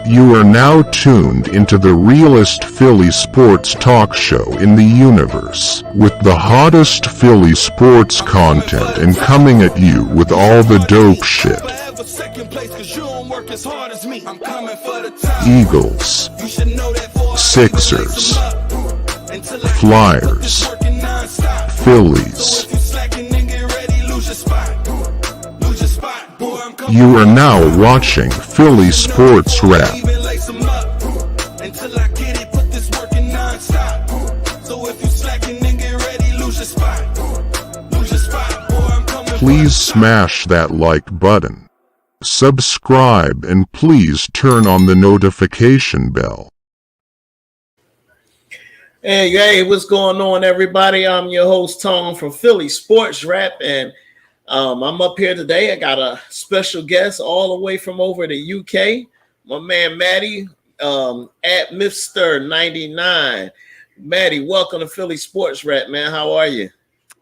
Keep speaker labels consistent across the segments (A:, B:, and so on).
A: You are now tuned into the realest Philly sports talk show in the universe, with the hottest Philly sports content and coming at you with all the dope shit. Eagles, Sixers, Flyers, Phillies. You are now watching Philly Sportz Rap. Please smash that like button, subscribe, and please turn on the notification bell.
B: Hey, what's going on, everybody? I'm your host, Tom, from Philly Sportz Rap, and I'm up here today. I got a special guest all the way from over the UK, my man Maddie, at Mr. 99. Maddie, welcome to Philly Sportz Rap, man. How are you?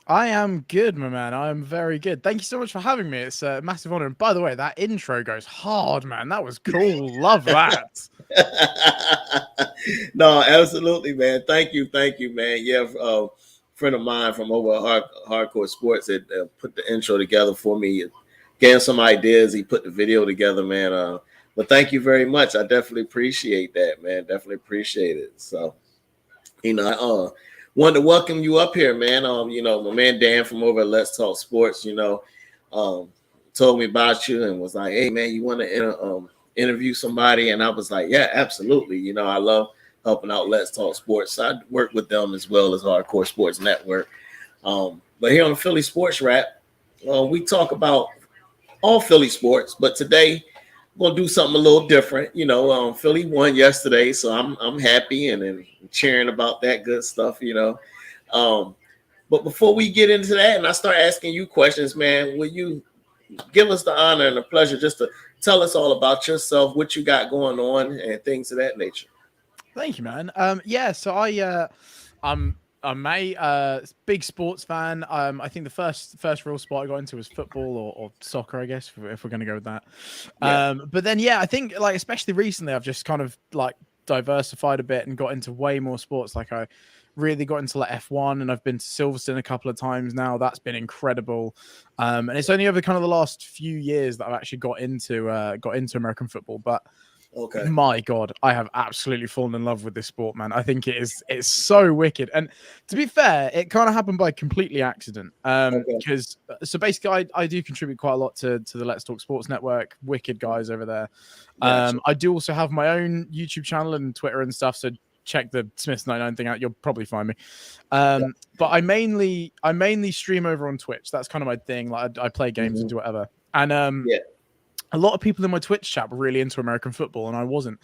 C: I am good, my man. I am very good. Thank you so much for having me. It's a massive honor. And by the way, that intro goes hard, man. That was cool. Love that.
B: No, absolutely, man. Thank you, man. Yeah, friend of mine from over Hardcore Sports had put the intro together for me, gave him some ideas. He put the video together, man. But thank you very much. I definitely appreciate that, man. Definitely appreciate it. So, wanted to welcome you up here, man. My man Dan from over at Let's Talk Sports, told me about you and was like, hey, man, you want to interview somebody? And I was like, yeah, absolutely. I love helping out Let's Talk Sports. So I work with them as well as Hardcore Sports Network. But here on the Philly Sportz Rap, we talk about all Philly sports. But today, we're going to do something a little different. Philly won yesterday, so I'm happy and cheering about that good stuff, But before we get into that and I start asking you questions, man, will you give us the honor and the pleasure just to tell us all about yourself, what you got going on, and things of that nature?
C: Thank you, man. So I'm a big sports fan. I think the first real sport I got into was football or soccer, I guess, if we're going to go with that.
B: Yeah.
C: But then, I think especially recently, I've just kind of diversified a bit and got into way more sports. I really got into F1, and I've been to Silverstone a couple of times now. That's been incredible. And it's only over kind of the last few years that I've actually got into American football. But
B: okay,
C: my God, I have absolutely fallen in love with this sport, man. I think it's so wicked. And to be fair, it kind of happened by completely accident. Because so basically I do contribute quite a lot to the Let's Talk Sports Network. Wicked guys over there.
B: Gotcha.
C: I do also have my own YouTube channel and Twitter and stuff. So check the Smiths 99 thing out. You'll probably find me. But I mainly stream over on Twitch. That's kind of my thing. I play games and do whatever. And a lot of people in my Twitch chat were really into American football, and I wasn't.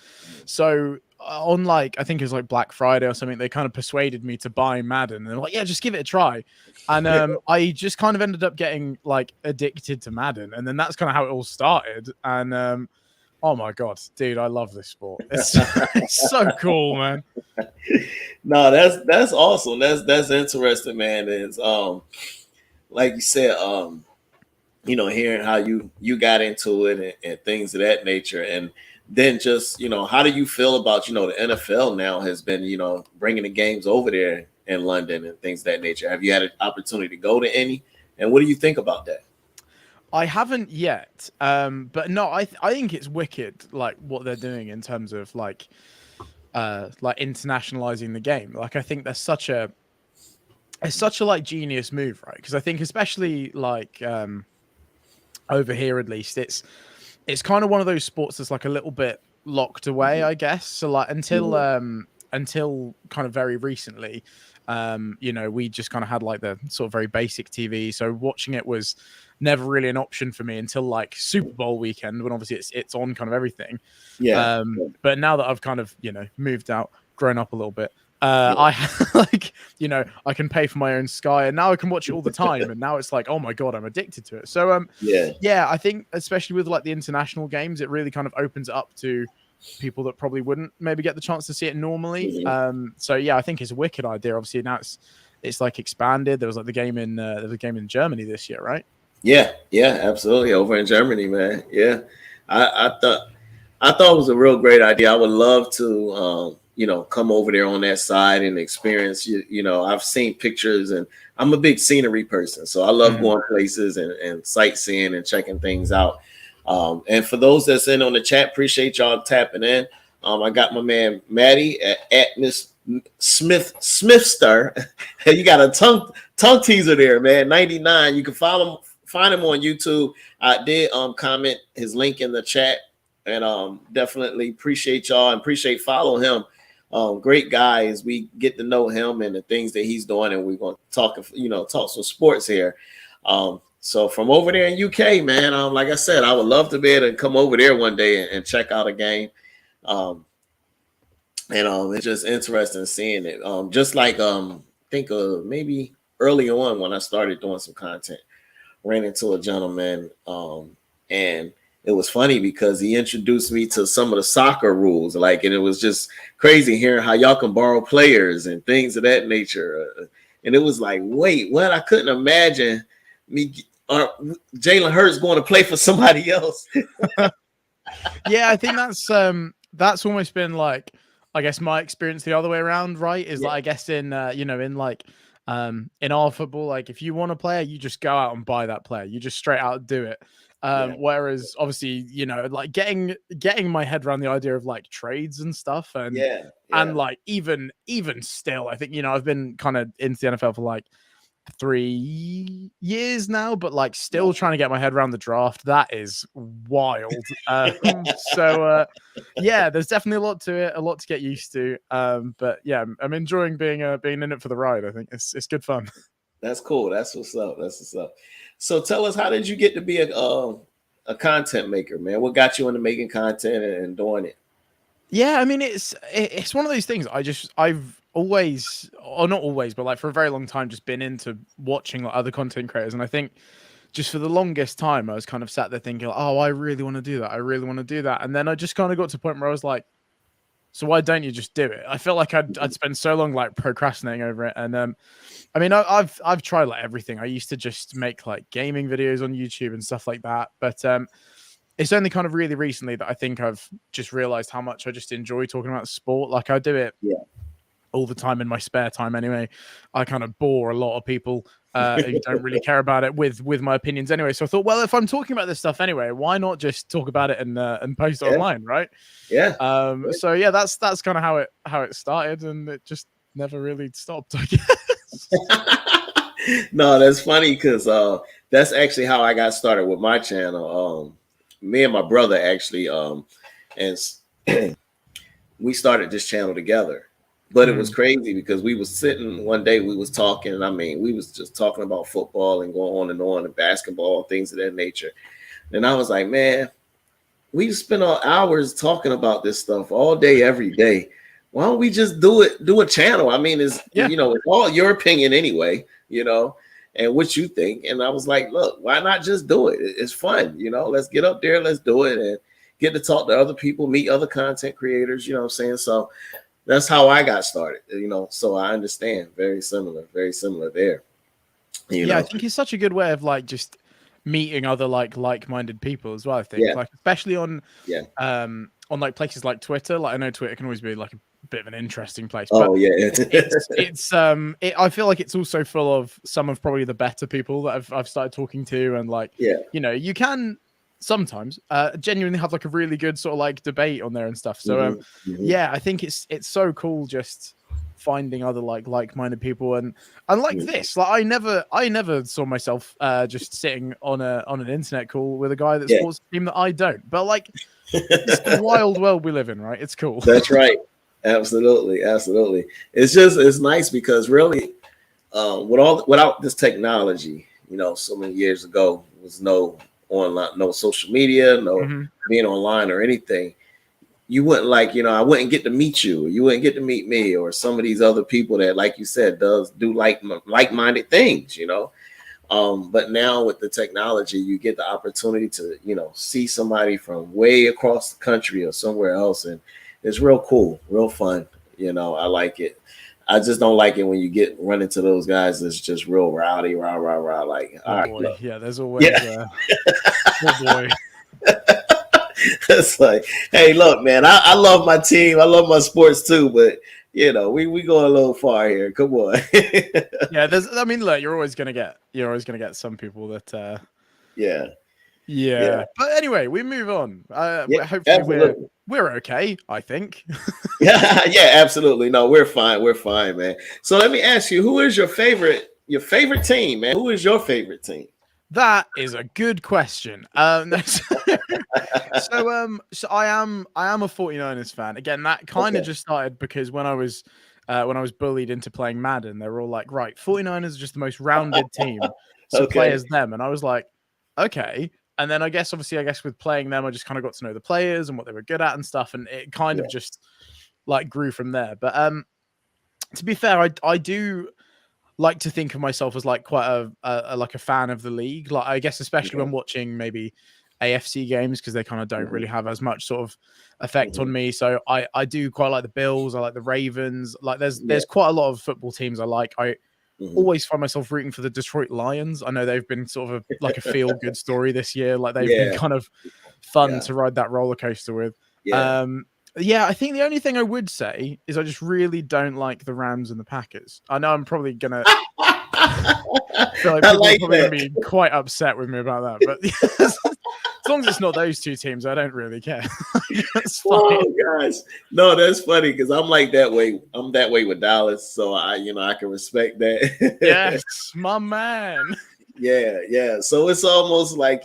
C: So on I think it was Black Friday or something, they kind of persuaded me to buy Madden. And they're like, yeah, just give it a try. And I just kind of ended up getting addicted to Madden. And then that's kind of how it all started. And oh my God, dude, I love this sport. It's so cool, man.
B: No, that's awesome. That's interesting, man. It's like you said, hearing how you got into it and things of that nature. And then just, how do you feel about, the NFL now has been, bringing the games over there in London and things of that nature. Have you had an opportunity to go to any? And what do you think about that?
C: I haven't yet. But no, I think it's wicked, what they're doing in terms of internationalizing the game. I think there's such a genius move, right? Because I think especially over here, at least, it's kind of one of those sports that's a little bit locked away, I guess. So until kind of very recently, we just kind of had the sort of very basic TV. So watching it was never really an option for me until Super Bowl weekend, when obviously it's on kind of everything.
B: Yeah.
C: But now that I've kind of moved out, grown up a little bit, I I can pay for my own Sky, and now I can watch it all the time. And now it's oh my God, I'm addicted to it. So I think especially with the international games, it really kind of opens it up to people that probably wouldn't maybe get the chance to see it normally. I think it's a wicked idea. Obviously now it's expanded. There was the game in Germany this year, right?
B: Yeah, yeah, absolutely. Over in Germany, man. Yeah, I thought it was a real great idea. I would love to, come over there on that side and experience. I've seen pictures, and I'm a big scenery person, so I love
C: Mm.
B: going places and sightseeing and checking things out. And for those that's in on the chat, appreciate y'all tapping in. I got my man Maddie at Miss Smithster. You got a tongue teaser there, man. 99. You can find him on YouTube. I did comment his link in the chat, and definitely appreciate y'all and appreciate follow him. Great guy as we get to know him and the things that he's doing, and we're gonna talk some sports here. So from over there in UK, man, like I said, I would love to be able to come over there one day and check out a game. It's just interesting seeing it. Just like think maybe early on when I started doing some content, ran into a gentleman, and it was funny because he introduced me to some of the soccer rules, and it was just crazy hearing how y'all can borrow players and things of that nature. And it was like, wait, what? I couldn't imagine me or Jalen Hurts going to play for somebody else.
C: Yeah, I think that's almost been like, I guess, my experience the other way around, right? Is like, I guess in in our football, like if you want a player, you just go out and buy that player. You just straight out do it. Whereas obviously, like getting my head around the idea of like trades and stuff, and and like even still, I think I've been kind of into the NFL for like 3 years now, but like still trying to get my head around the draft. That is wild. Yeah, there's definitely a lot to it, a lot to get used to. But yeah, I'm enjoying being in it for the ride. I think it's good fun.
B: That's cool. That's what's up. That's what's up. So tell us, how did you get to be a content maker, man? What got you into making content and doing it?
C: Yeah, I mean, it's one of those things. I've always, or not always, but like for a very long time, just been into watching like other content creators, and I think just for the longest time, I was kind of sat there thinking, oh, I really want to do that. I really want to do that, and then I just kind of got to a point where I was like, so why don't you just do it? I felt like I'd spend so long like procrastinating over it, and I mean, I've tried like everything. I used to just make like gaming videos on YouTube and stuff like that, but it's only kind of really recently that I think I've just realized how much I just enjoy talking about sport. Like I do it all the time in my spare time anyway. I kind of bore a lot of people who don't really care about it with my opinions anyway. So I thought, well, if I'm talking about this stuff anyway, why not just talk about it and post it online, right?
B: Yeah.
C: So yeah, that's kind of how it started, and it just never really stopped, I guess.
B: No, that's funny because that's actually how I got started with my channel. Me and my brother actually, and we started this channel together. But it was crazy because we was sitting one day, we was talking, and I mean, we was just talking about football and going on and basketball and things of that nature. And I was like, man, we spend our hours talking about this stuff all day, every day. Why don't we just do a channel? I mean, it's all your opinion anyway, and what you think. And I was like, look, why not just do it? It's fun, let's get up there, let's do it, and get to talk to other people, meet other content creators, you know what I'm saying? So that's how I got started, so I understand. Very similar there.
C: I think it's such a good way of like just meeting other like-minded people as well. I think like especially on like places like Twitter. Like I know Twitter can always be like a bit of an interesting place. But I feel like it's also full of some of probably the better people that I've started talking to, and like you can sometimes genuinely have like a really good sort of like debate on there and stuff. So I think it's so cool just finding other like-minded people and like this. Like I never saw myself just sitting on an internet call with a guy that supports a team that I don't. But like it's the wild world we live in, right? It's cool.
B: That's right. Absolutely. It's nice because really without this technology, so many years ago, there was no online, no social media, no being online or anything. You wouldn't I wouldn't get to meet you. You wouldn't get to meet me or some of these other people that, like you said, do like-minded things, But now with the technology, you get the opportunity to, see somebody from way across the country or somewhere else. And it's real cool, real fun. I like it. I just don't like it when you run into those guys that's just real rowdy, rah. Like, all right,
C: boy.
B: look.
C: Yeah, there's always oh boy.
B: It's like, hey, look, man, I love my team. I love my sports too, but you know, we go a little far here. Come on.
C: Yeah, I mean, look, you're always gonna get some people that
B: yeah.
C: But anyway, we move on. Hopefully
B: absolutely.
C: we're okay, I think.
B: yeah, absolutely. No, we're fine. We're fine, man. So let me ask you, who is your favorite team, man? Who is your favorite team?
C: That is a good question. So I am a 49ers fan. Again, that kind of just started because when I was bullied into playing Madden, they were all like, right, 49ers are just the most rounded team. So play as them. And I was like, okay. And then I guess with playing them, I just kind of got to know the players and what they were good at and stuff. And it kind of just like grew from there. But to be fair, I do like to think of myself as like quite a fan of the league. Like, I guess especially when watching maybe AFC games, because they kind of don't really have as much sort of effect on me. So I do quite like the Bills. I like the Ravens. Like there's quite a lot of football teams I like. I always find myself rooting for the Detroit Lions. I know they've been sort of like a feel good story this year. Like they've been kind of fun to ride that roller coaster with. I think the only thing I would say is I just really don't like the Rams and the Packers. I know I'm probably gonna feel like people are probably gonna be quite upset with me about that, but as long as it's not those two teams, I don't really care. That's fine.
B: Oh gosh, no, that's funny because I'm like that way. I'm that way with Dallas, so I can respect that.
C: Yes, my man.
B: Yeah. So it's almost like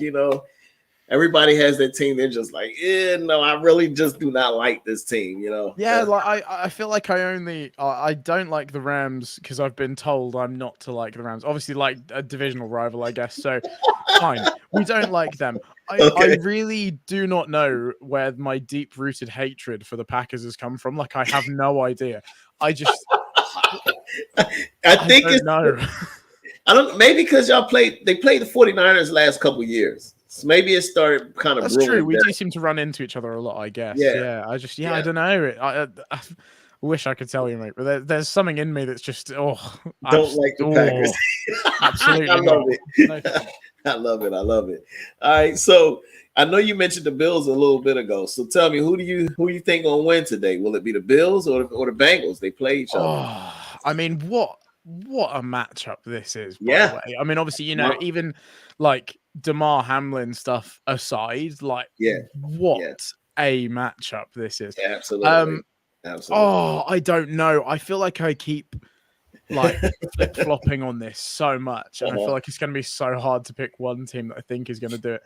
B: everybody has their team. They're just like, no, I really just do not like this team.
C: Yeah, like I feel like I don't like the Rams because I've been told I'm not to like the Rams. Obviously, like a divisional rival, I guess. So fine, we don't like them. I really do not know where my deep-rooted hatred for the Packers has come from. Like, I have no idea. I think
B: it's
C: no.
B: I don't. Maybe because they played the 49ers last couple years. So maybe it started kind of.
C: That's true. We do seem to run into each other a lot, I guess. Yeah. I don't know. I wish I could tell you, mate, but there's something in me that's just
B: don't like the Packers.
C: Absolutely,
B: I love it. I love it. All right, so I know you mentioned the Bills a little bit ago. So tell me, who do you think gonna win today? Will it be the Bills or the Bengals? They play each other.
C: I mean, what a matchup this is. By the way. I mean, obviously, even like DeMar Hamlin stuff aside, like what a matchup this is.
B: Yeah, absolutely.
C: Oh, I don't know. I feel like I keep like flip-flopping on this so much, and I feel like it's going to be so hard to pick one team that I think is going to do it.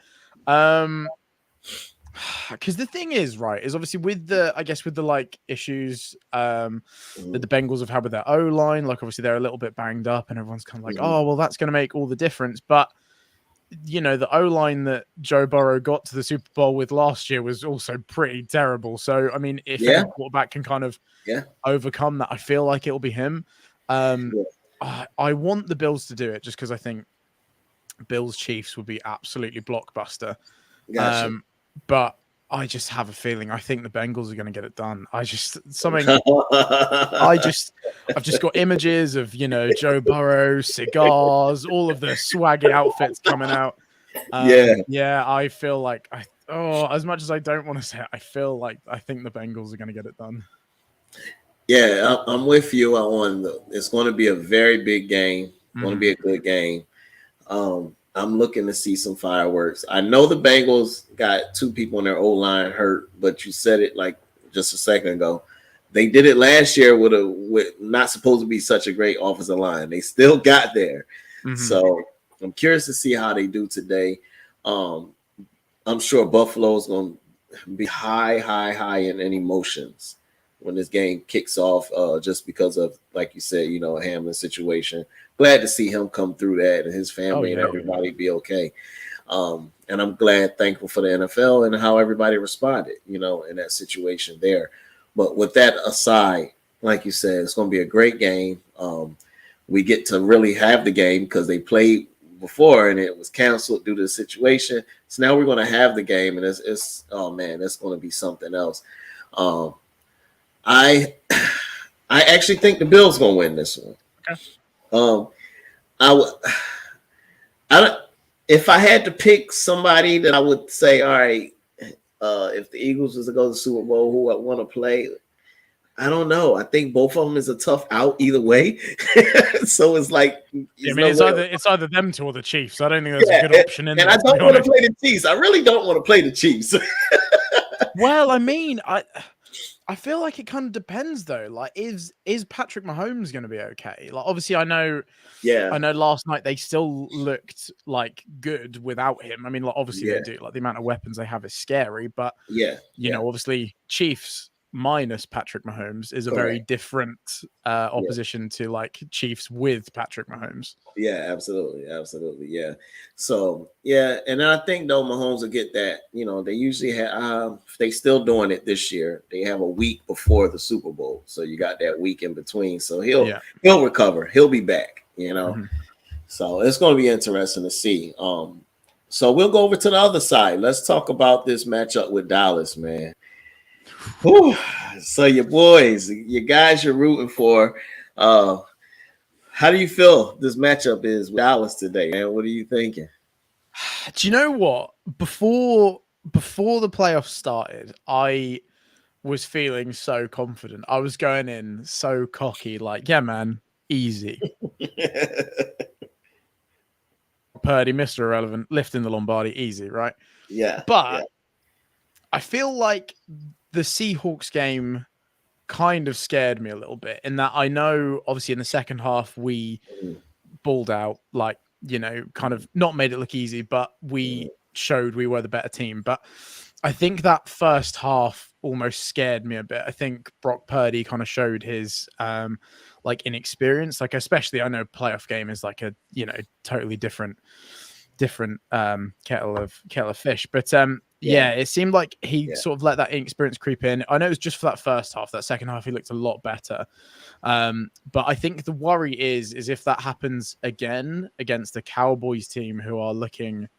C: Because the thing is, right, is obviously with the like issues that the Bengals have had with their O-line, like obviously they're a little bit banged up, and everyone's kind of like, oh, well, that's going to make all the difference. But the O-line that Joe Burrow got to the Super Bowl with last year was also pretty terrible. So, I mean, if any quarterback can kind of overcome that, I feel like it'll be him. I want the Bills to do it just because I think Bills Chiefs would be absolutely blockbuster.
B: Gotcha.
C: But I just have a feeling I think the Bengals are going to get it done. I've just got images of Joe Burrow, cigars, all of the swaggy outfits coming out. I feel like as much as I don't want to say it, I feel like I think the Bengals are going to get it done.
B: Yeah, I'm with you on it's going to be a very big game. It's going to be a good game. I'm looking to see some fireworks. I know the Bengals got two people in their O-line hurt, but you said it like just a second ago. They did it last year with not supposed to be such a great offensive line. They still got there. So I'm curious to see how they do today. I'm sure Buffalo's going to be high in emotions when this game kicks off, just because of, like you said, Hamlin's situation. Glad to see him come through that and his family and everybody be okay. And I'm thankful for the NFL and how everybody responded, in that situation there. But with that aside, like you said, it's going to be a great game. We get to really have the game because they played before and it was canceled due to the situation. So now we're going to have the game, and it's going to be something else. I actually think the Bills gonna win this one.
C: Okay.
B: I would. I don't. If I had to pick somebody that I would say, all right, if the Eagles was to go to the Super Bowl, who I want to play, I don't know. I think both of them is a tough out either way. So it's like,
C: it's either them two or the Chiefs. I don't think there's a good option in there.
B: And I don't want to play the Chiefs. I really don't want to play the Chiefs.
C: Well, I mean, I feel like it kind of depends though. Like, is Patrick Mahomes going to be okay? Like, obviously, I know last night they still looked like good without him. I mean, like, obviously they do. Like, the amount of weapons they have is scary, but you know, obviously Chiefs minus Patrick Mahomes is a very different opposition to like Chiefs with Patrick Mahomes.
B: Yeah, absolutely. Yeah. So and I think though Mahomes will get that. You know, they usually have they still doing it this year. They have a week before the Super Bowl, so you got that week in between. So he'll recover. He'll be back. You know, so it's going to be interesting to see. So we'll go over to the other side. Let's talk about this matchup with Dallas, man. Whew. So your boys, your guys you're rooting for, how do you feel this matchup is with Dallas today, man? What are you thinking?
C: Do you know what? Before the playoffs started, I was feeling so confident. I was going in so cocky, like, yeah, man, easy. Purdy, Mr. Irrelevant, lifting the Lombardi, easy, right?
B: Yeah.
C: But I feel like the Seahawks game kind of scared me a little bit in that I know obviously in the second half we balled out, like, you know, kind of not made it look easy, but we showed we were the better team. But I think that first half almost scared me a bit. I think Brock Purdy kind of showed his like inexperience, like especially I know playoff game is like a, you know, totally different kettle of fish, but it seemed like he sort of let that inexperience creep in. I know it was just for that first half. That second half he looked a lot better, but I think the worry is if that happens again against the Cowboys team who are looking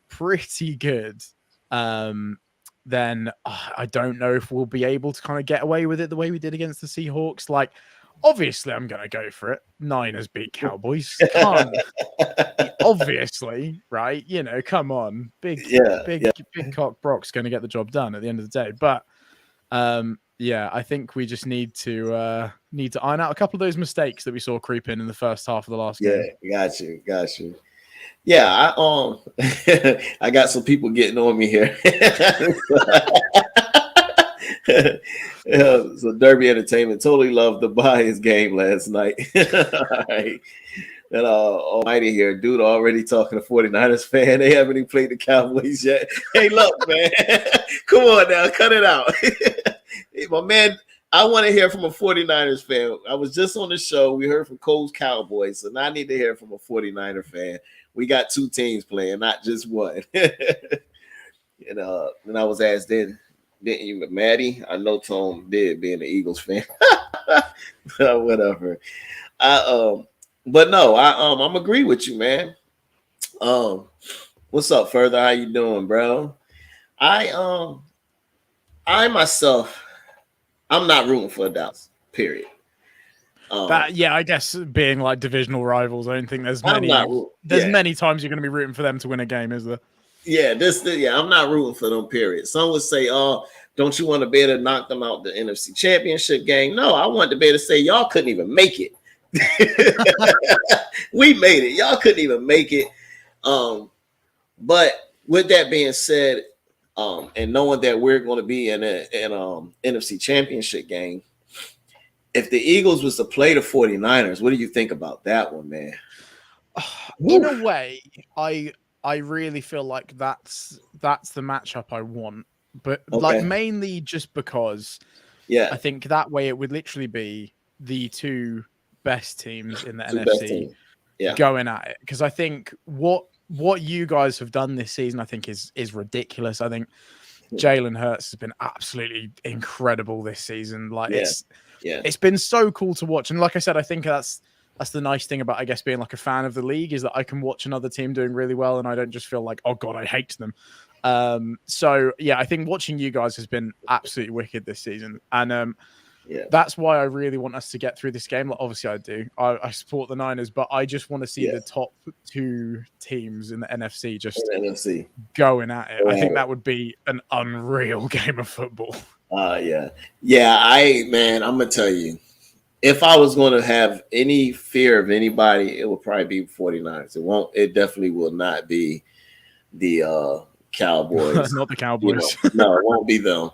C: pretty good, then I don't know if we'll be able to kind of get away with it the way we did against the Seahawks. Like, obviously, I'm going to go for it. Niners beat Cowboys. Can't. Obviously, right? You know, come on. Big cock Brock's going to get the job done at the end of the day. But, I think we just need to iron out a couple of those mistakes that we saw creep in the first half of the last game.
B: Yeah, got you. Yeah, I got some people getting on me here. So Derby Entertainment totally loved the Bias game last night. All right. And Almighty here, dude already talking to 49ers fan. They haven't even played the Cowboys yet. Hey, look, man. Come on now, cut it out. My man, I want to hear from a 49ers fan. I was just on the show. We heard from Cole's Cowboys, so now I need to hear from a 49er fan. We got two teams playing, not just one. And I was asked, didn't you, Maddie? I know Tom did, being an Eagles fan. Whatever. But no, I'm agree with you, man. What's up, Further? How you doing, bro? I myself, I'm not rooting for Dallas. Period.
C: I guess being like divisional rivals, I don't think there's many times you're going to be rooting for them to win a game, is there?
B: Yeah, I'm not rooting for them, period. Some would say, oh, don't you want to be able to knock them out the NFC Championship game? No, I want to be able to say y'all couldn't even make it. We made it. Y'all couldn't even make it. But with that being said, and knowing that we're going to be in an NFC Championship game, if the Eagles was to play the 49ers, what do you think about that one, man?
C: In a way, I really feel like that's the matchup I want, but like mainly just because I think that way it would literally be the two best teams in the NFC going at it. Because I think what you guys have done this season, I think is ridiculous. I think Jalen Hurts has been absolutely incredible this season. Like it's been so cool to watch. And like I said, I think that's the nice thing about, I guess, being like a fan of the league is that I can watch another team doing really well and I don't just feel like, oh God, I hate them. So yeah, I think watching you guys has been absolutely wicked this season. And
B: Yeah.
C: That's why I really want us to get through this game. Like, obviously, I do. I support the Niners, but I just want to see the top 2 teams in the NFC just going at it. I think that would be an unreal game of football.
B: Yeah. I'm gonna tell you, if I was going to have any fear of anybody, it would probably be 49ers. It definitely will not be the Cowboys.
C: Not the Cowboys.
B: No, it won't be them.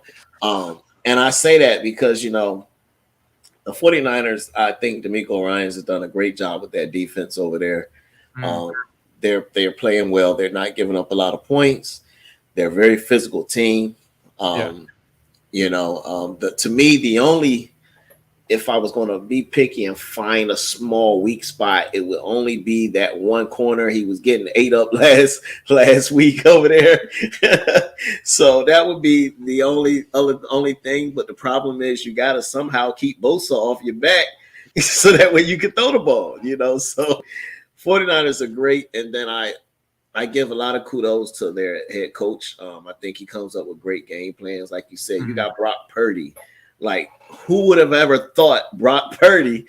B: And I say that because, the 49ers, I think D'Amico Ryans has done a great job with that defense over there. They're playing well. They're not giving up a lot of points. They're a very physical team. To me, the only, if I was going to be picky and find a small weak spot, it would only be that one corner. He was getting ate up last week over there. So that would be the only thing. But the problem is you got to somehow keep Bosa off your back so that way you can throw the ball, So 49ers are great. And then I give a lot of kudos to their head coach. I think he comes up with great game plans. Like you said, you got Brock Purdy. Like, who would have ever thought Brock Purdy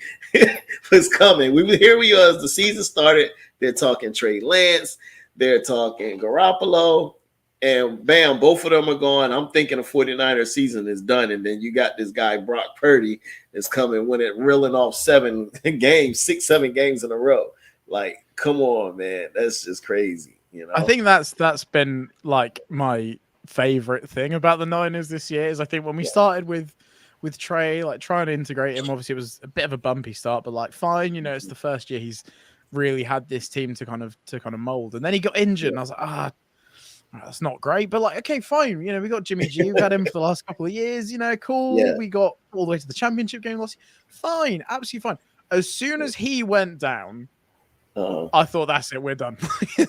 B: was coming? Here we are as the season started. They're talking Trey Lance. They're talking Garoppolo. And bam, both of them are gone. I'm thinking the 49ers season is done. And then you got this guy, Brock Purdy, that's coming reeling off 7 games in a row. Like, come on, man. That's just crazy.
C: I think that's been like my favorite thing about the Niners this year is I think when we started with Trey, like trying to integrate him, obviously it was a bit of a bumpy start, but like fine, it's the first year he's really had this team to kind of mold. And then he got injured, and I was like, that's not great. But like, okay, fine. We got Jimmy G. We've had him for the last couple of years. Cool. Yeah. We got all the way to the championship game last year. Fine, absolutely fine. As soon as he went down, I thought that's it. We're done.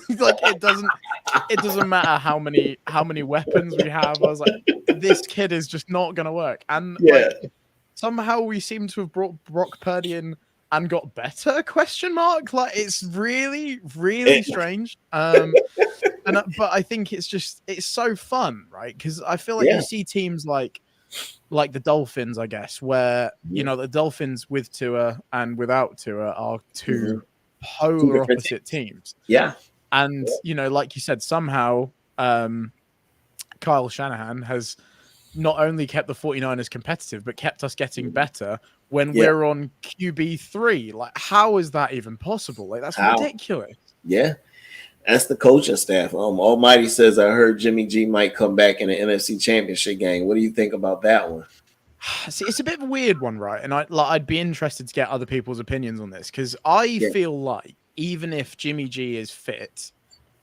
C: Like it doesn't matter how many weapons we have. I was like, this kid is just not gonna work. And like, somehow we seem to have brought Brock Purdy in and got better? Like it's really, really strange. But I think it's so fun, right? Because I feel like you see teams like the Dolphins, I guess, where the Dolphins with Tua and without Tua are two polar opposite teams.
B: Yeah.
C: And, like you said, somehow Kyle Shanahan has not only kept the 49ers competitive, but kept us getting better when we're on QB3. Like, how is that even possible? Like, that's ridiculous.
B: Yeah. That's the coaching staff. Almighty says, I heard Jimmy G might come back in the NFC Championship game. What do you think about that one?
C: See, it's a bit of a weird one, right? And I'd be interested to get other people's opinions on this because I feel like even if Jimmy G is fit,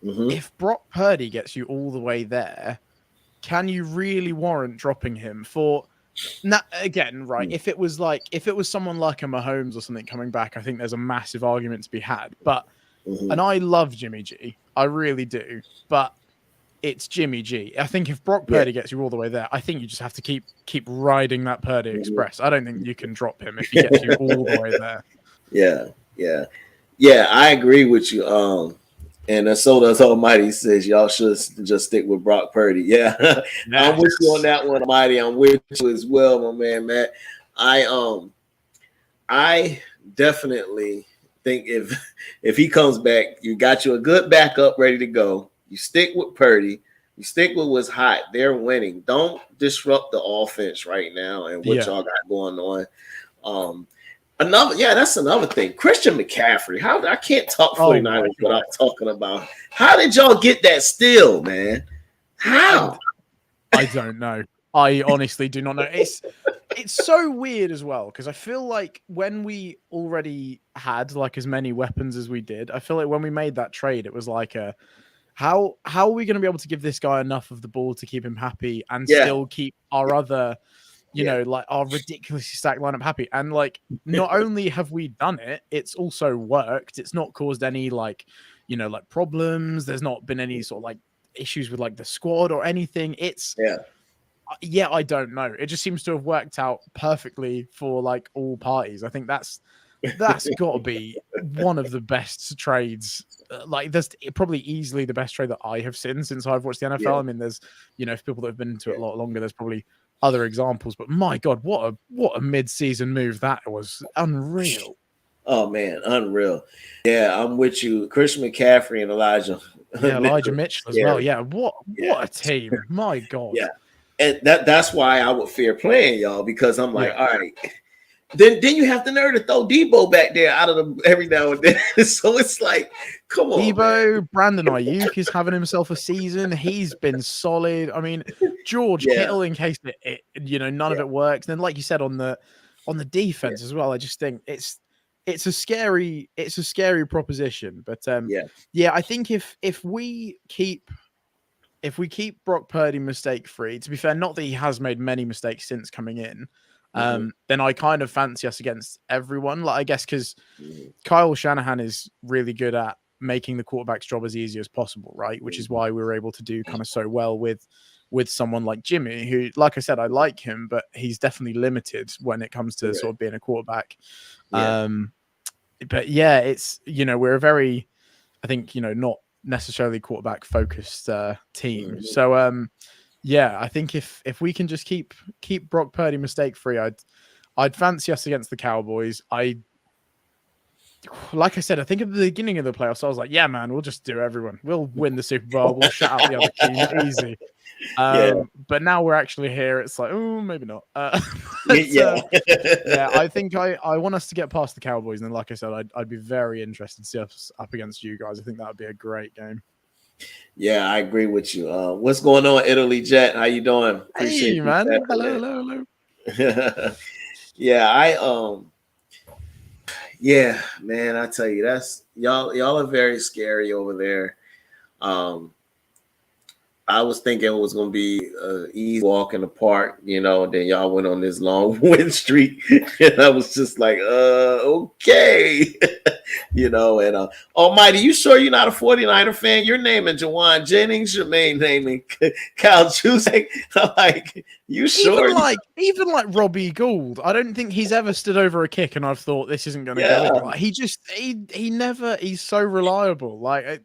C: if Brock Purdy gets you all the way there, can you really warrant dropping him for? Now, again, right? If it was someone like a Mahomes or something coming back, I think there's a massive argument to be had. But and I love Jimmy G, I really do, but it's Jimmy G. I think if Brock Purdy gets you all the way there, I think you just have to keep riding that Purdy Express. I don't think you can drop him if he gets you all the way there.
B: Yeah. I agree with you. And so does Almighty says y'all should just stick with Brock Purdy. Yeah, I'm with you on that one, Almighty. I'm with you as well, my man, Matt. I definitely think if he comes back, you got you a good backup ready to go. You stick with Purdy. You stick with what's hot. They're winning. Don't disrupt the offense right now and what y'all got going on. That's another thing. Christian McCaffrey. I can't talk 49ers without talking about how did y'all get that steal, man? How?
C: I don't know. I honestly do not know. It's so weird as well because I feel like when we already had like as many weapons as we did, I feel like when we made that trade, it was like how are we going to be able to give this guy enough of the ball to keep him happy and still keep our other, like our ridiculously stacked lineup happy? And like, not only have we done it, it's also worked. It's not caused any like problems. There's not been any sort of like issues with like the squad or anything. I don't know. It just seems to have worked out perfectly for like all parties. I think that's got to be one of the best trades. Like, that's probably easily the best trade that I have seen since I've watched the NFL. I mean, there's, for people that have been into it a lot longer, there's probably other examples. But my God, what a mid-season move that was. Unreal.
B: Oh man, unreal. Yeah, I'm with you. Christian McCaffrey and Elijah.
C: Yeah, Elijah Mitchell as well. Yeah, what
B: Yeah.
C: a team. My God.
B: Yeah. And that's why I would fear playing y'all, because I'm like,
C: Yeah.
B: all right. Then you have the nerve to throw Debo back there out of the every now and then. So it's like, come on.
C: Debo,
B: man.
C: Brandon Ayuk is having himself a season. He's been solid. I mean, George Kittle, in case it none of it works. And then, like you said, on the defense as well, I just think it's a scary proposition. But I think if we keep Brock Purdy mistake free, to be fair, not that he has made many mistakes since coming in, then I kind of fancy us against everyone. Like, I guess because Kyle Shanahan is really good at making the quarterback's job as easy as possible, right? Which is why we were able to do kind of so well with someone like Jimmy, who, like I said, I like him, but he's definitely limited when it comes to sort of being a quarterback. But yeah, it's, we're a very, I think, not necessarily quarterback focused team. So I think if we can just keep Brock Purdy mistake free, I'd fancy us against the Cowboys. Like I said, I think at the beginning of the playoffs, I was like, yeah, man, we'll just do everyone. We'll win the Super Bowl. We'll shut out the other team easy. But now we're actually here. It's like, oh, maybe not. I think I want us to get past the Cowboys. And then, like I said, I'd be very interested to see us up against you guys. I think that would be a great game.
B: Yeah, I agree with you. What's going on, Italy Jet? How you doing?
C: Appreciate man. Hello.
B: Yeah, man, I tell you, that's y'all are very scary over there. I was thinking it was going to be an easy walk in the park, then y'all went on this long win streak, and I was just like, okay, and Almighty, you sure you're not a 49er fan? You're naming Jawan Jennings, your main naming Kyle Juszczyk. Like, you sure?
C: Even like Robbie Gould, I don't think he's ever stood over a kick and I've thought this isn't going to go in. Like, he never, he's so reliable. Like,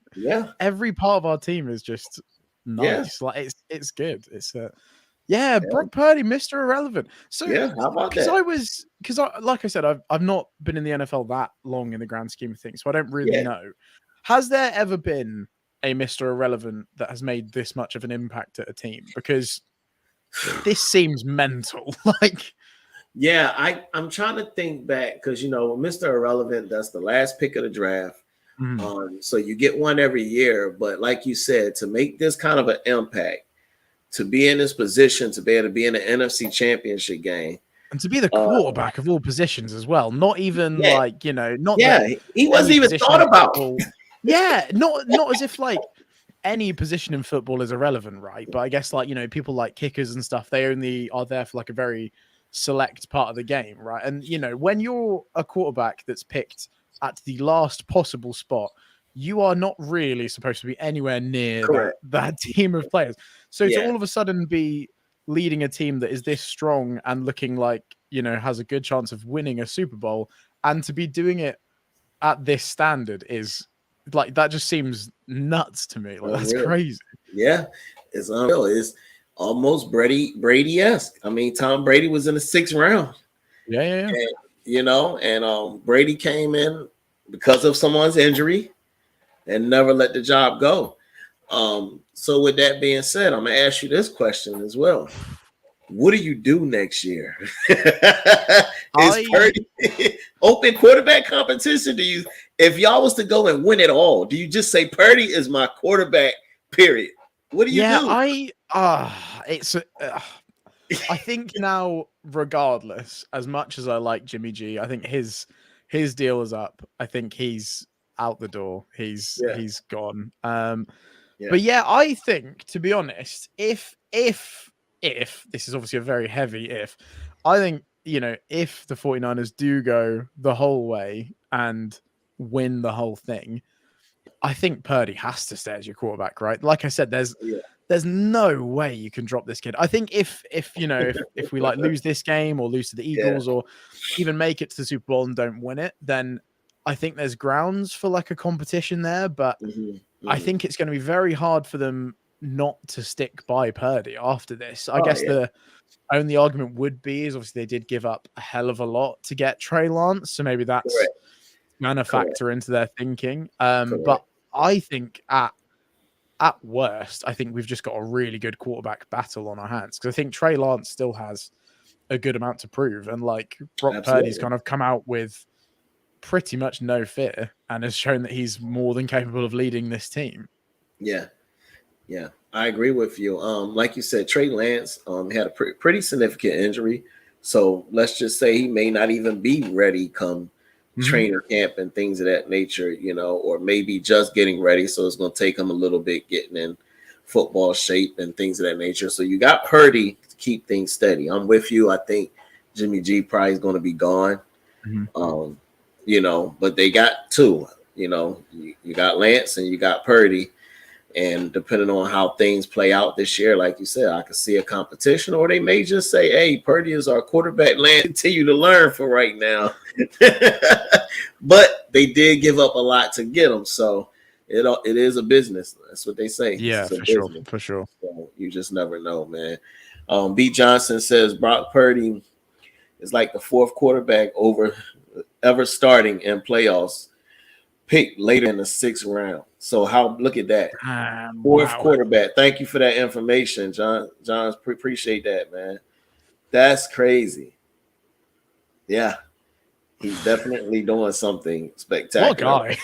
C: every part of our team is just nice. Like, it's good. It's Brock Purdy, Mr. Irrelevant. So
B: how about that?
C: Because like I said, I've not been in the NFL that long in the grand scheme of things, so I don't really know. Has there ever been a Mr. Irrelevant that has made this much of an impact at a team? Because this seems mental. Like,
B: I'm trying to think back, because Mr. Irrelevant, that's the last pick of the draft. So you get one every year, but like you said, to make this kind of an impact, to be in this position, to be able to be in the NFC Championship game,
C: and to be the quarterback of all positions as well, not even he
B: wasn't even thought about.
C: Not as if like any position in football is irrelevant, right? But I guess people like kickers and stuff, they only are there for like a very select part of the game, right? And when you're a quarterback that's picked at the last possible spot, you are not really supposed to be anywhere near that team of players. So to all of a sudden be leading a team that is this strong and looking like, has a good chance of winning a Super Bowl, and to be doing it at this standard is like, that just seems nuts to me. Like, that's crazy.
B: Yeah, it's unreal. It's almost Brady-esque. I mean, Tom Brady was in the 6th round.
C: Yeah.
B: And Brady came in because of someone's injury and never let the job go. So with that being said, I'm gonna ask you this question as well. What do you do next year? Is Purdy open quarterback competition? If y'all was to go and win it all, do you just say Purdy is my quarterback, period? What do you do?
C: I think now, regardless, as much as I like Jimmy G, I think his deal is up. I think he's out the door. He's gone. But I think, to be honest, if this is obviously a very heavy if, I think, if the 49ers do go the whole way and win the whole thing, I think Purdy has to stay as your quarterback, right? Like I said, there's no way you can drop this kid. I think if we like lose this game or lose to the Eagles or even make it to the Super Bowl and don't win it, then I think there's grounds for like a competition there. But I think it's going to be very hard for them not to stick by Purdy after this. I guess the only argument would be is obviously they did give up a hell of a lot to get Trey Lance, so maybe that's going to factor into their thinking. But I think at worst, I think we've just got a really good quarterback battle on our hands, because I think Trey Lance still has a good amount to prove, and like Brock Purdy's kind of come out with pretty much no fear and has shown that he's more than capable of leading this team.
B: Yeah, I agree with you. Like you said, Trey Lance had a pretty significant injury, so let's just say he may not even be ready come trainer camp and things of that nature, or maybe just getting ready. So it's going to take him a little bit getting in football shape and things of that nature. So you got Purdy to keep things steady. I'm with you. I think Jimmy G probably is going to be gone. But they got two. You got Lance and you got Purdy. And depending on how things play out this year, like you said, I could see a competition, or they may just say, hey, Purdy is our quarterback. Lance, continue to learn for right now. But they did give up a lot to get him. So it is a business. That's what they say.
C: Yeah, for sure.
B: So you just never know, man. B. Johnson says Brock Purdy is like the fourth quarterback ever starting in playoffs, picked later in the 6th round. So look at that. Fourth quarterback. Thank you for that information, John. Appreciate that, man. That's crazy. Yeah. He's definitely doing something spectacular.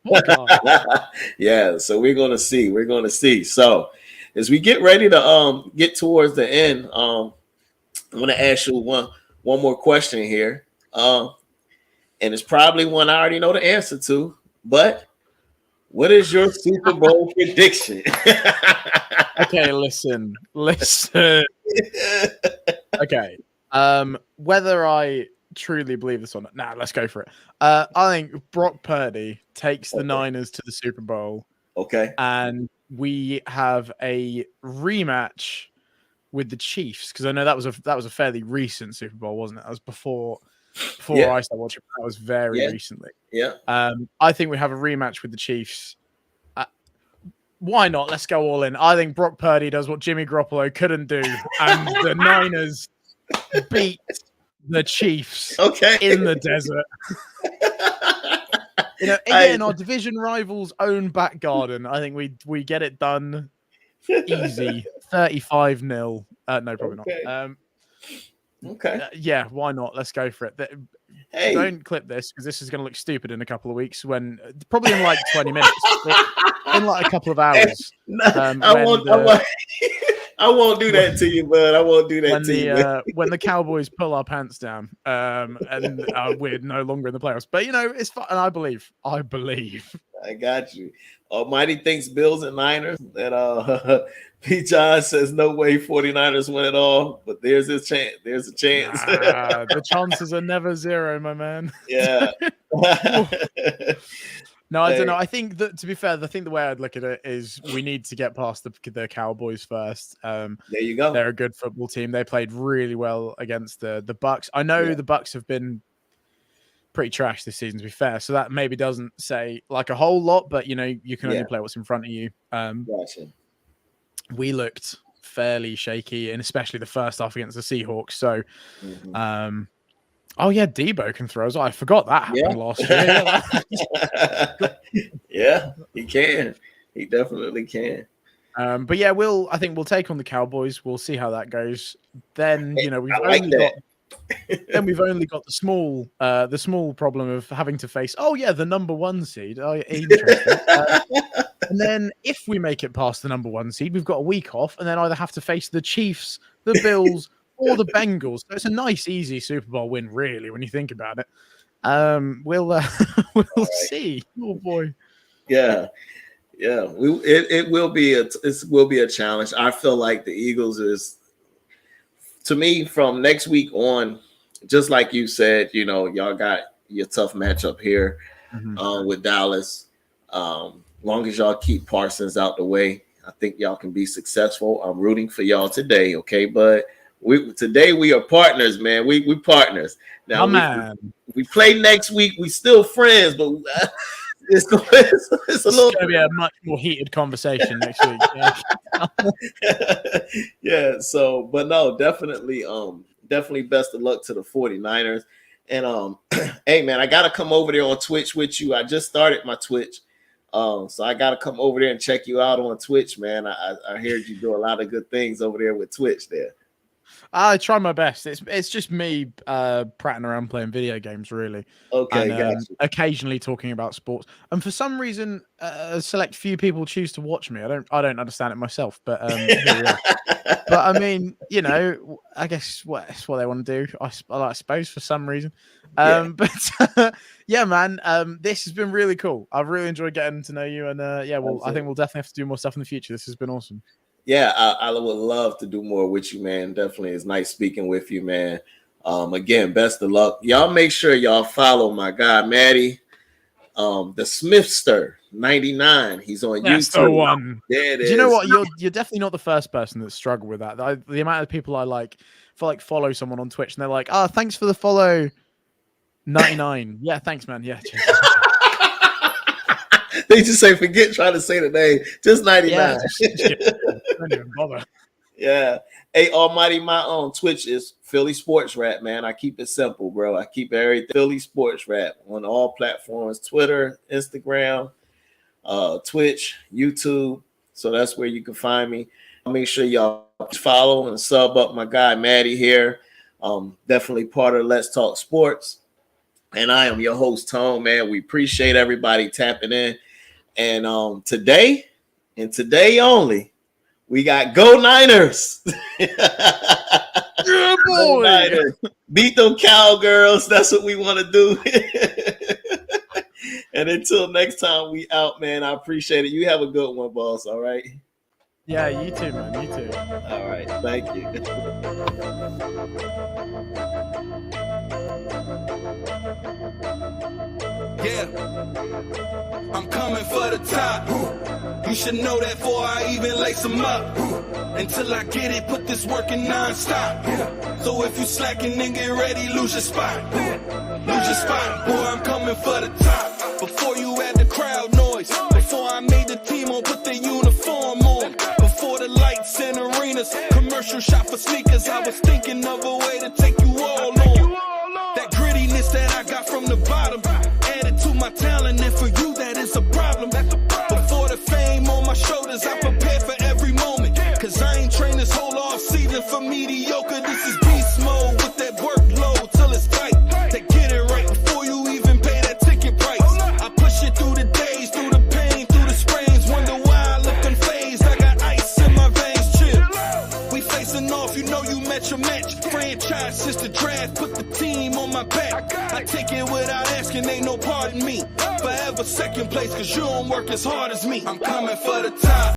C: What guy?
B: Yeah, so we're gonna see. So as we get ready to get towards the end, I'm gonna ask you one more question here. And it's probably one I already know the answer to, but what is your Super Bowl prediction?
C: Okay, listen. Okay. Whether I truly believe this or not, let's go for it. I think Brock Purdy takes the Niners to the Super Bowl.
B: Okay.
C: And we have a rematch with the Chiefs, because I know that was a fairly recent Super Bowl, wasn't it? That was before I started watching. That was very recently.
B: Yeah.
C: I think we have a rematch with the Chiefs. Why not? Let's go all in. I think Brock Purdy does what Jimmy Garoppolo couldn't do, and the Niners beat the Chiefs in the desert. Again, our division rivals' own back garden. I think we get it done easy. 35-0. No, probably not. Yeah, why not? Let's go for it. Don't clip this, because this is going to look stupid in a couple of weeks, probably in like 20 minutes, in like a couple of hours.
B: I won't do that to you, bud. I won't do that to you.
C: When the Cowboys pull our pants down, and we're no longer in the playoffs. But it's fun, and I believe.
B: I got you. Almighty thinks Bills and Niners. That P. John says no way 49ers win it all, but there's a chance.
C: The chances are never zero, my man.
B: Yeah.
C: No, I don't know. I think that, to be fair, I think the way I'd look at it is we need to get past the Cowboys first.
B: There you go.
C: They're a good football team. They played really well against the Bucks. I know the Bucks have been pretty trash this season, to be fair. So that maybe doesn't say like a whole lot, but you can only play what's in front of you.
B: Gotcha.
C: We looked fairly shaky, and especially the first half against the Seahawks. So, Debo can throw as well. I forgot that happened last year.
B: Yeah, he can. He definitely can.
C: But yeah, I think we'll take on the Cowboys. We'll see how that goes. Then we've only got the small problem of having to face the number 1 seed. Interesting. And then if we make it past the number 1 seed, we've got a week off, and then either have to face the Chiefs, the Bills, or the Bengals. So it's a nice, easy Super Bowl win, really, when you think about it. We'll see. Oh boy.
B: Yeah. It will be a challenge. I feel like the Eagles is, to me, from next week on, just like you said, y'all got your tough matchup here with Dallas. Long as y'all keep Parsons out the way, I think y'all can be successful. I'm rooting for y'all today, okay? But today we are partners, man. We partners. Now, we play next week. We still friends, but it's a
C: It's
B: little
C: going to be a much more heated conversation next week.
B: yeah. So, but no, definitely, definitely best of luck to the 49ers. And hey man, I gotta come over there on Twitch with you. I just started my Twitch. So I gotta come over there and check you out on Twitch, man. I heard you do a lot of good things over there with Twitch there.
C: I try my best. It's just me prattling around playing video games, really.
B: Okay,
C: and,
B: gotcha.
C: occasionally talking about sports. And for some reason, a select few people choose to watch me. I don't understand it myself, but here we are. But I mean, you know, I guess that's what they want to do. I suppose for some reason. But yeah, man, this has been really cool. I've really enjoyed getting to know you, and yeah, well, I think we'll definitely have to do more stuff in the future. This has been awesome.
B: Yeah, I would love to do more with you, man. Definitely, it's nice speaking with you, man. Again, best of luck. Y'all make sure y'all follow my guy, Maddie, the Smithster 99. He's on
C: That's
B: YouTube.
C: The one.
B: There it is.
C: Do you know what? You're definitely not the first person that's struggled with that. The amount of people I follow someone on Twitch and they're like, "Oh, thanks for the follow, 99." Yeah, thanks, man. Yeah.
B: They just say, forget trying to say the name. Just 99.
C: Yeah, don't even bother.
B: Yeah. Hey, Almighty, my own Twitch is Philly Sportz Rap, man. I keep it simple, bro. I keep everything Philly Sportz Rap on all platforms: Twitter, Instagram, Twitch, YouTube. So that's where you can find me. Make sure y'all follow and sub up my guy Maddie here. Definitely part of Let's Talk Sports. And I am your host, Tone, man. We appreciate everybody tapping in. And today, and today only, we got Go Niners.
C: Yeah, boy.
B: Niners. Beat them Cowgirls. That's what we want to do. And until next time, we out, man. I appreciate it. You have a good one, boss. All right.
C: Yeah, you too, man. You too.
B: All right. Thank you.
D: Yeah, I'm coming for the top. You should know that before I even lace them up. Until I get it, put this work in non-stop. So if you slacking, then get ready, lose your spot. Lose your spot, boy, I'm coming for the top. Before you had the crowd noise, before I made the team on, put the uniform on. Before the lights and arenas, commercial shop for sneakers, I was thinking of a way to take you all on. That grittiness that I got from the bottom, added to my talent, and for you that is a problem. Before the fame on my shoulders, I prepared for every moment. Cause I ain't trained this whole off season for mediocre. This is beast mode with that workload till it's tight. To get it right before you even pay that ticket price. I push it through the days, through the pain, through the sprains. Wonder why I look unfazed. I got ice in my veins, chill. We facing off, you know you met your match. Franchise since the draft, put the team on my back. I take it without asking, ain't no pardon me. Forever second place, cause you don't work as hard as me. I'm coming for the top.